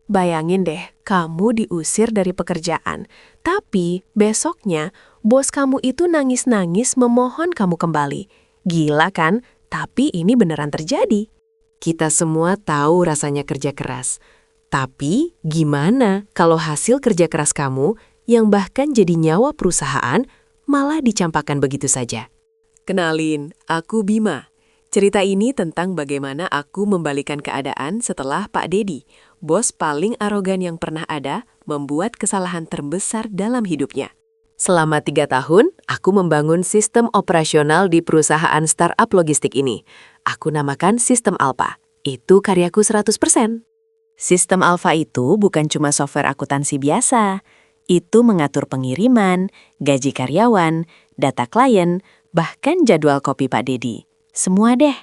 Bayangin deh, kamu diusir dari pekerjaan. Tapi besoknya, bos kamu itu nangis-nangis memohon kamu kembali. Gila kan? Tapi ini beneran terjadi. Kita semua tahu rasanya kerja keras. Tapi gimana kalau hasil kerja keras kamu yang bahkan jadi nyawa perusahaan malah dicampakkan begitu saja? Kenalin, aku Bima. Cerita ini tentang bagaimana aku membalikan keadaan setelah Pak Dedi, bos paling arogan yang pernah ada, membuat kesalahan terbesar dalam hidupnya. Selama 3 tahun, aku membangun sistem operasional di perusahaan startup logistik ini. Aku namakan Sistem Alfa. Itu karyaku 100%. Sistem Alfa itu bukan cuma software akuntansi biasa. Itu mengatur pengiriman, gaji karyawan, data klien, bahkan jadwal kopi Pak Dedi. Semua deh.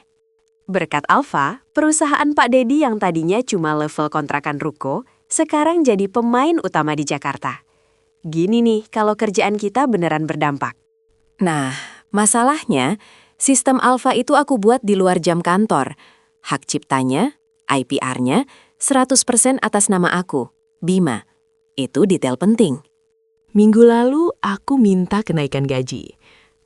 Berkat Alfa, perusahaan Pak Dedi yang tadinya cuma level kontrakan ruko, sekarang jadi pemain utama di Jakarta. Gini nih kalau kerjaan kita beneran berdampak. Nah, masalahnya, sistem Alfa itu aku buat di luar jam kantor. Hak ciptanya, IPR-nya, 100% atas nama aku, Bima. Itu detail penting. Minggu lalu aku minta kenaikan gaji.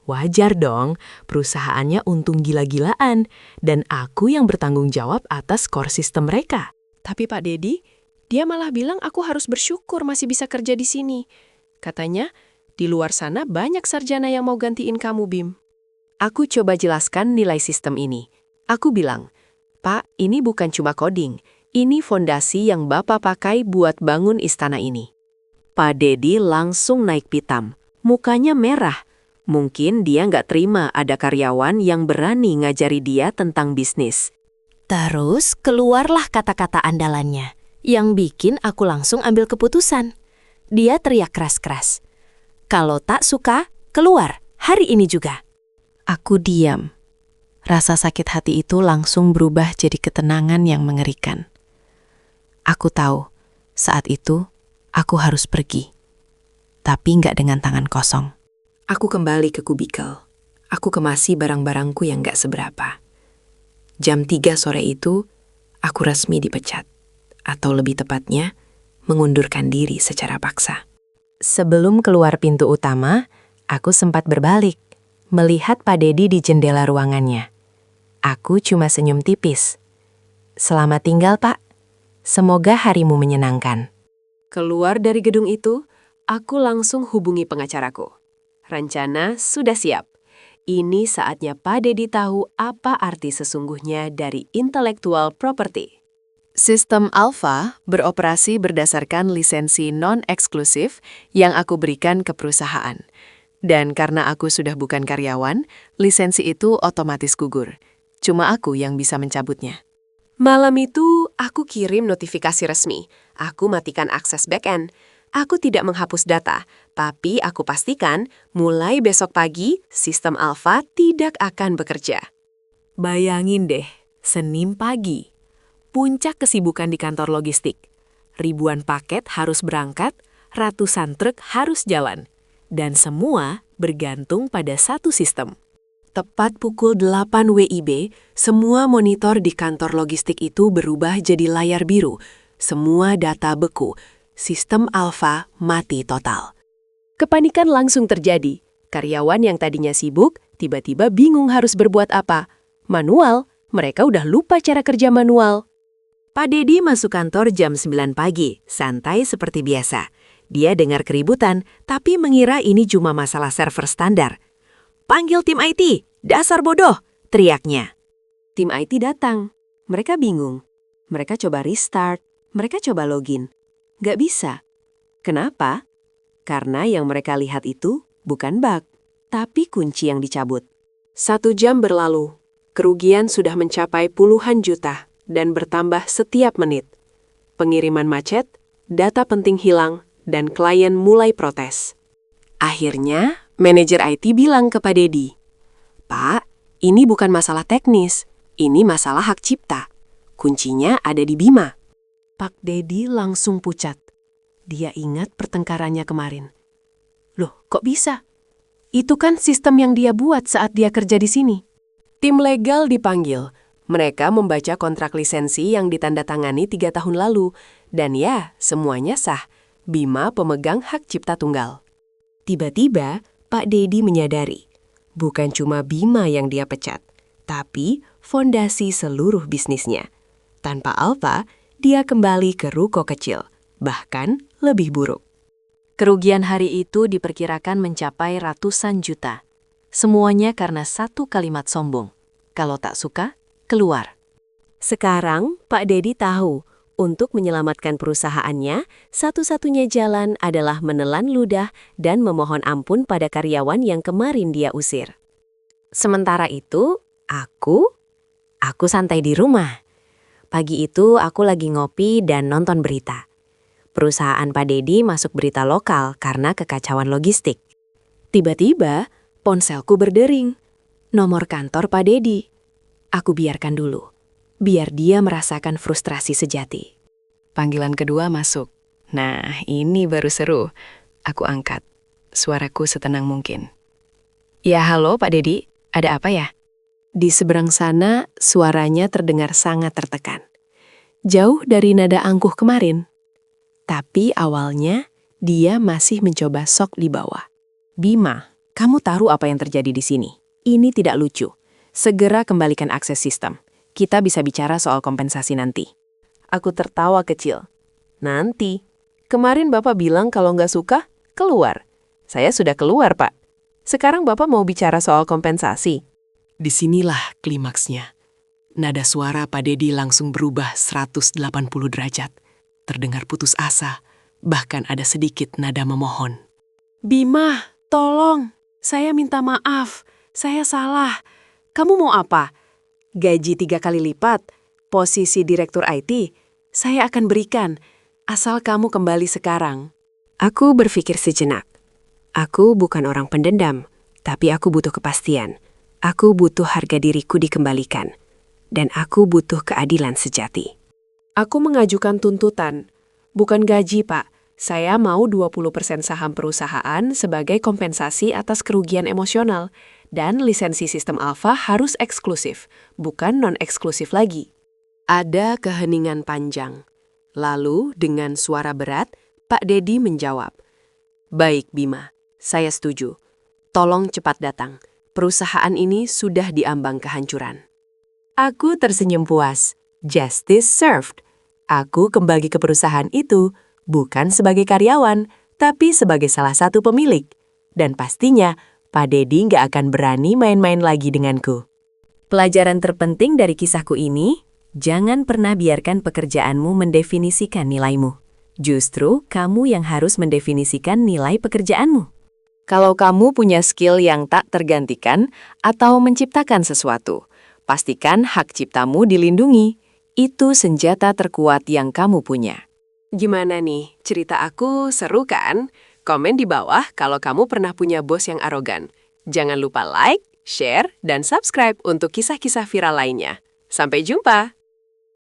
Wajar dong, perusahaannya untung gila-gilaan, dan aku yang bertanggung jawab atas core sistem mereka. Tapi Pak Dedi, dia malah bilang aku harus bersyukur masih bisa kerja di sini. Katanya, di luar sana banyak sarjana yang mau gantiin kamu, Bim. Aku coba jelaskan nilai sistem ini. Aku bilang, Pak, ini bukan cuma coding. Ini fondasi yang Bapak pakai buat bangun istana ini. Pak Dedi langsung naik pitam. Mukanya merah. Mungkin dia nggak terima ada karyawan yang berani ngajari dia tentang bisnis. Terus keluarlah kata-kata andalannya, yang bikin aku langsung ambil keputusan. Dia teriak keras-keras. Kalau tak suka, keluar, hari ini juga. Aku diam. Rasa sakit hati itu langsung berubah jadi ketenangan yang mengerikan. Aku tahu, saat itu aku harus pergi. Tapi nggak dengan tangan kosong. Aku kembali ke kubikel. Aku kemasi barang-barangku yang gak seberapa. Jam 3 sore itu, aku resmi dipecat. Atau lebih tepatnya, mengundurkan diri secara paksa. Sebelum keluar pintu utama, aku sempat berbalik, melihat Pak Dedi di jendela ruangannya. Aku cuma senyum tipis. Selamat tinggal, Pak. Semoga harimu menyenangkan. Keluar dari gedung itu, aku langsung hubungi pengacaraku. Rencana sudah siap. Ini saatnya Pak Dedi tahu apa arti sesungguhnya dari intellectual property. Sistem Alfa beroperasi berdasarkan lisensi non-eksklusif yang aku berikan ke perusahaan. Dan karena aku sudah bukan karyawan, lisensi itu otomatis gugur. Cuma aku yang bisa mencabutnya. Malam itu, aku kirim notifikasi resmi. Aku matikan akses back-end. Aku tidak menghapus data, tapi aku pastikan mulai besok pagi, sistem Alfa tidak akan bekerja. Bayangin deh, Senin pagi. Puncak kesibukan di kantor logistik. Ribuan paket harus berangkat, ratusan truk harus jalan. Dan semua bergantung pada satu sistem. Tepat pukul 8 WIB, semua monitor di kantor logistik itu berubah jadi layar biru. Semua data beku. Sistem Alfa mati total. Kepanikan langsung terjadi. Karyawan yang tadinya sibuk, tiba-tiba bingung harus berbuat apa. Manual, mereka udah lupa cara kerja manual. Pak Dedi masuk kantor jam 9 pagi, santai seperti biasa. Dia dengar keributan, tapi mengira ini cuma masalah server standar. Panggil tim IT, dasar bodoh, teriaknya. Tim IT datang. Mereka bingung. Mereka coba restart, mereka coba login. Gak bisa. Kenapa? Karena yang mereka lihat itu bukan bug, tapi kunci yang dicabut. 1 jam berlalu. Kerugian sudah mencapai puluhan juta dan bertambah setiap menit. Pengiriman macet, data penting hilang, dan klien mulai protes. Akhirnya, manajer IT bilang ke Pak Dedi, Pak, ini bukan masalah teknis, ini masalah hak cipta. Kuncinya ada di Bima. Pak Dedi langsung pucat. Dia ingat pertengkarannya kemarin. Loh, kok bisa? Itu kan sistem yang dia buat saat dia kerja di sini. Tim legal dipanggil. Mereka membaca kontrak lisensi yang ditandatangani 3 tahun lalu. Dan ya, semuanya sah. Bima pemegang hak cipta tunggal. Tiba-tiba, Pak Dedi menyadari, bukan cuma Bima yang dia pecat, tapi fondasi seluruh bisnisnya. Tanpa Alfa, dia kembali ke ruko kecil, bahkan lebih buruk. Kerugian hari itu diperkirakan mencapai ratusan juta. Semuanya karena satu kalimat sombong. Kalau tak suka, keluar. Sekarang, Pak Dedi tahu, untuk menyelamatkan perusahaannya, satu-satunya jalan adalah menelan ludah dan memohon ampun pada karyawan yang kemarin dia usir. Sementara itu, aku santai di rumah. Pagi itu aku lagi ngopi dan nonton berita. Perusahaan Pak Dedi masuk berita lokal karena kekacauan logistik. Tiba-tiba, ponselku berdering. Nomor kantor Pak Dedi. Aku biarkan dulu, biar dia merasakan frustrasi sejati. Panggilan kedua masuk. Nah, ini baru seru. Aku angkat. Suaraku setenang mungkin. Ya, halo Pak Dedi. Ada apa ya? Di seberang sana, suaranya terdengar sangat tertekan. Jauh dari nada angkuh kemarin. Tapi awalnya, dia masih mencoba sok di bawah. Bima, kamu tahu apa yang terjadi di sini? Ini tidak lucu. Segera kembalikan akses sistem. Kita bisa bicara soal kompensasi nanti. Aku tertawa kecil. Nanti. Kemarin Bapak bilang kalau nggak suka, keluar. Saya sudah keluar, Pak. Sekarang Bapak mau bicara soal kompensasi. Disinilah klimaksnya. Nada suara Pak Dedi langsung berubah 180 derajat. Terdengar putus asa, bahkan ada sedikit nada memohon. Bima, tolong. Saya minta maaf. Saya salah. Kamu mau apa? Gaji 3 kali lipat, posisi direktur IT, saya akan berikan, asal kamu kembali sekarang. Aku berpikir sejenak. Aku bukan orang pendendam, tapi aku butuh kepastian. Aku butuh harga diriku dikembalikan. Dan aku butuh keadilan sejati. Aku mengajukan tuntutan. Bukan gaji, Pak. Saya mau 20% saham perusahaan sebagai kompensasi atas kerugian emosional. Dan lisensi sistem Alfa harus eksklusif, bukan non-eksklusif lagi. Ada keheningan panjang. Lalu, dengan suara berat, Pak Dedi menjawab, "Baik, Bima, saya setuju. Tolong cepat datang. Perusahaan ini sudah diambang kehancuran." Aku tersenyum puas. Justice served. Aku kembali ke perusahaan itu, bukan sebagai karyawan, tapi sebagai salah satu pemilik. Dan pastinya, Pak Dedi nggak akan berani main-main lagi denganku. Pelajaran terpenting dari kisahku ini, jangan pernah biarkan pekerjaanmu mendefinisikan nilaimu. Justru kamu yang harus mendefinisikan nilai pekerjaanmu. Kalau kamu punya skill yang tak tergantikan atau menciptakan sesuatu, pastikan hak ciptamu dilindungi. Itu senjata terkuat yang kamu punya. Gimana nih, cerita aku seru kan? Komen di bawah kalau kamu pernah punya bos yang arogan. Jangan lupa like, share, dan subscribe untuk kisah-kisah viral lainnya. Sampai jumpa!